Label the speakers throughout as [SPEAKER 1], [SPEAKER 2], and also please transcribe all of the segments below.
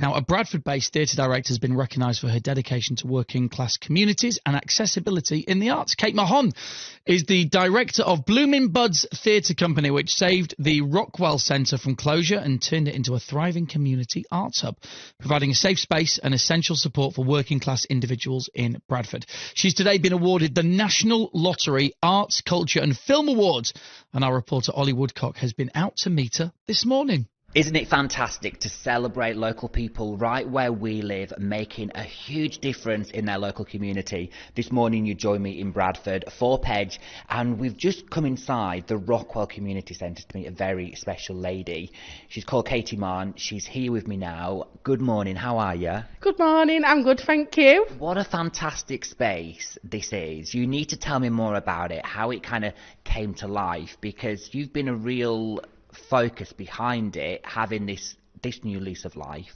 [SPEAKER 1] Now, a Bradford-based theatre director has been recognised for her dedication to working-class communities and accessibility in the arts. Kate Mahon is the director of Blooming Buds Theatre Company, which saved the Rockwell Centre from closure and turned it into a thriving community arts hub, providing a safe space and essential support for working-class individuals in Bradford. She's today been awarded the National Lottery Arts, Culture and Film Awards, and our reporter Ollie Woodcock has been out to meet her this morning.
[SPEAKER 2] Isn't it fantastic to celebrate local people right where we live, making a huge difference in their local community? This morning you joined me in Bradford, Thorpe Edge, and we've just come inside the Rockwell Community Centre to meet a very special lady. She's called Katie Mahon. She's here with me now. Good morning, how are you?
[SPEAKER 3] Good morning, I'm good, thank you.
[SPEAKER 2] What a fantastic space this is. You need to tell me more about it, how it kind of came to life, because you've been a real focus behind it, having this new lease of life.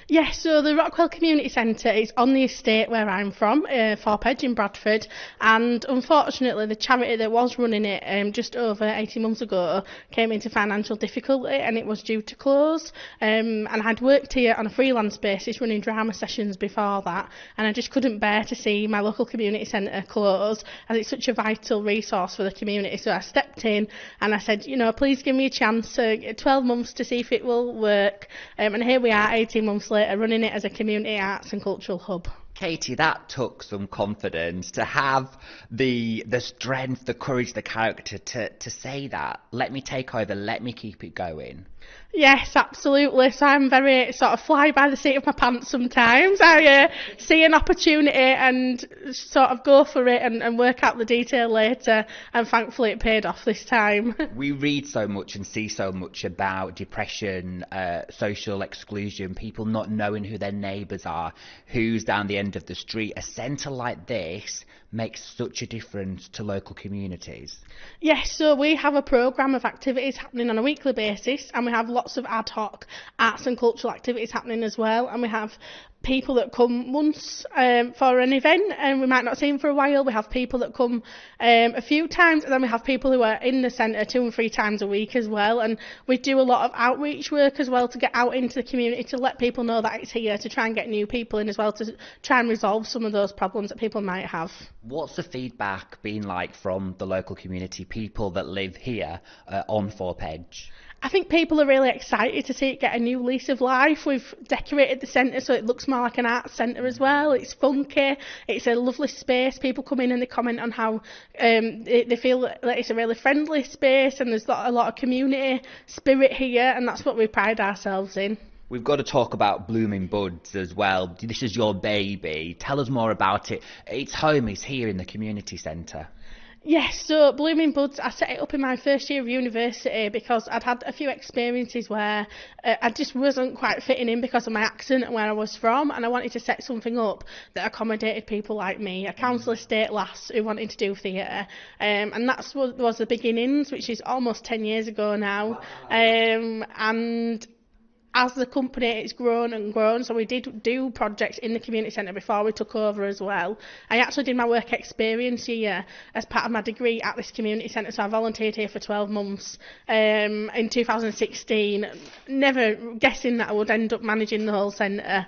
[SPEAKER 3] Yes, so the Rockwell Community Centre is on the estate where I'm from, Thorpe Edge in Bradford, and unfortunately the charity that was running it just over 18 months ago came into financial difficulty and it was due to close, and I'd worked here on a freelance basis running drama sessions before that, and I just couldn't bear to see my local community centre close as it's such a vital resource for the community. So I stepped in and I said, please give me a chance, 12 months to see if it will work, and here we are 18 months later running it as a community arts and cultural hub.
[SPEAKER 2] Katie, that took some confidence to have the strength, the courage, the character to say that. Let me take over, let me keep it going.
[SPEAKER 3] Yes, absolutely. So I'm very sort of fly by the seat of my pants sometimes. I see an opportunity and sort of go for it and work out the detail later, and thankfully it paid off this time.
[SPEAKER 2] We read so much and see so much about depression, social exclusion, people not knowing who their neighbours are, who's down the end of the street. A centre like this makes such a difference to local communities.
[SPEAKER 3] Yes, so we have a programme of activities happening on a weekly basis, and we have lots of ad hoc arts and cultural activities happening as well, and we have people that come once for an event and we might not see them for a while. We have people that come a few times, and then we have people who are in the centre 2 and 3 times a week as well, and we do a lot of outreach work as well to get out into the community to let people know that it's here, to try and get new people in as well, to try and resolve some of those problems that people might have.
[SPEAKER 2] What's the feedback been like from the local community, people that live here on Thorpe Edge?
[SPEAKER 3] I think people are really excited to see it get a new lease of life. We've decorated the centre so it looks more like an arts centre as well. It's funky, it's a lovely space. People come in and they comment on how they feel that it's a really friendly space, and there's a lot of community spirit here, and that's what we pride ourselves in.
[SPEAKER 2] We've got to talk about Blooming Buds as well. This is your baby. Tell us more about it. Its home is here in the community centre.
[SPEAKER 3] Yes, so Blooming Buds, I set it up in my first year of university because I'd had a few experiences where I just wasn't quite fitting in because of my accent and where I was from, and I wanted to set something up that accommodated people like me, a council estate lass who wanted to do theatre, and that's what was the beginnings, which is almost 10 years ago now. And as the company, it's grown and grown, so we did do projects in the community centre before we took over as well. I actually did my work experience here as part of my degree at this community centre, so I volunteered here for 12 months in 2016, never guessing that I would end up managing the whole centre.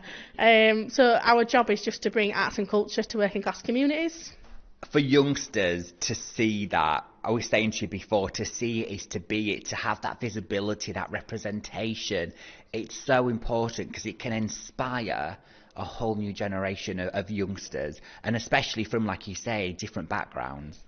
[SPEAKER 3] So our job is just to bring arts and culture to working class communities.
[SPEAKER 2] For youngsters to see that, I was saying to you before, to see it is to be it, to have that visibility, that representation. It's so important because it can inspire a whole new generation of youngsters, and especially from, like you say, different backgrounds.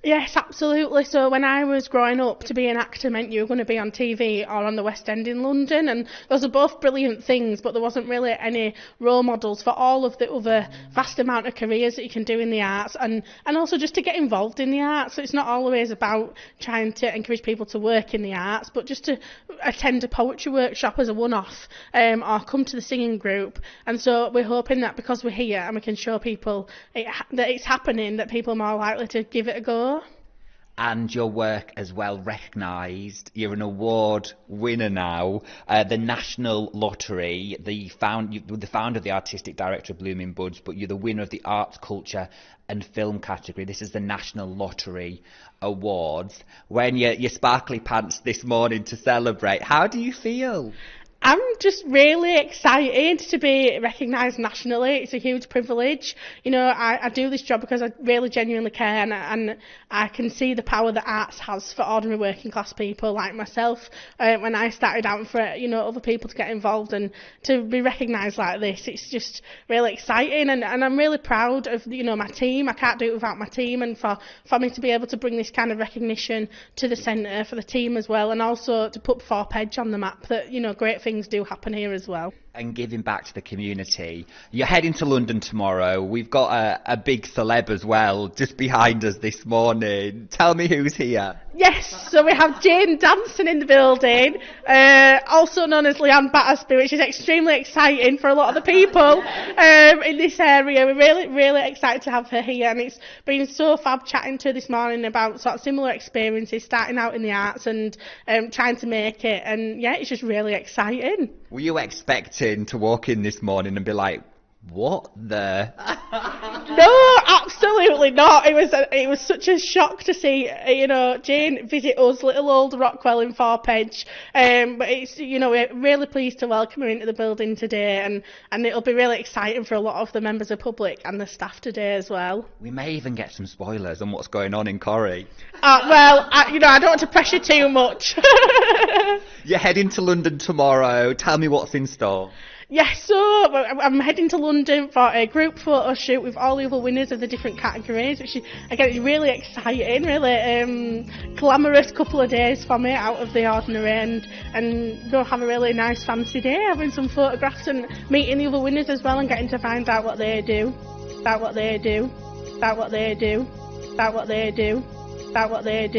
[SPEAKER 3] Yes, absolutely. So when I was growing up, to be an actor meant you were going to be on TV or on the West End in London, and those are both brilliant things, but there wasn't really any role models for all of the other vast amount of careers that you can do in the arts, and also just to get involved in the arts. So it's not always about trying to encourage people to work in the arts, but just to attend a poetry workshop as a one-off, or come to the singing group. And so we're hoping that because we're here and we can show people that it's happening, that people are more likely to give it a go.
[SPEAKER 2] And your work as well recognised. You're an award winner now. The National Lottery, the founder, the artistic director of Blooming Buds, but you're the winner of the Arts, Culture and Film category. This is the National Lottery Awards. When your sparkly pants this morning to celebrate, how do you feel?
[SPEAKER 3] I'm just really excited to be recognised nationally. It's a huge privilege. You know, I do this job because I really genuinely care, and I can see the power that arts has for ordinary working class people like myself. When I started out, for other people to get involved and to be recognised like this, it's just really exciting, and I'm really proud of my team. I can't do it without my team, and for me to be able to bring this kind of recognition to the centre for the team as well, and also to put 4Peg on the map that great things do happen here as well.
[SPEAKER 2] And giving back to the community. You're heading to London tomorrow. We've got a big celeb as well just behind us this morning. Tell me who's here.
[SPEAKER 3] Yes, so we have Jane Danson in the building, also known as Leanne Battersby, which is extremely exciting for a lot of the people in this area. We're really, really excited to have her here, and it's been so fab chatting to her this morning about sort of similar experiences, starting out in the arts and trying to make it, and yeah, it's just really exciting.
[SPEAKER 2] Were you expecting to walk in this morning and be like, what the?
[SPEAKER 3] No, absolutely not. It was such a shock to see Jane visit us, little old Rockwell in 4Peg. But it's we're really pleased to welcome her into the building today, and it'll be really exciting for a lot of the members of the public and the staff today as well.
[SPEAKER 2] We may even get some spoilers on what's going on in Corrie.
[SPEAKER 3] I don't want to pressure too much.
[SPEAKER 2] You're heading to London tomorrow. Tell me what's in store.
[SPEAKER 3] Yes, so I'm heading to London for a group photo shoot with all the other winners of the different categories, which is really exciting, really glamorous couple of days for me, out of the ordinary, and go have a really nice fancy day, having some photographs and meeting the other winners as well, and getting to find out what they do, about what they do, about what they do, about what they do, about what they do.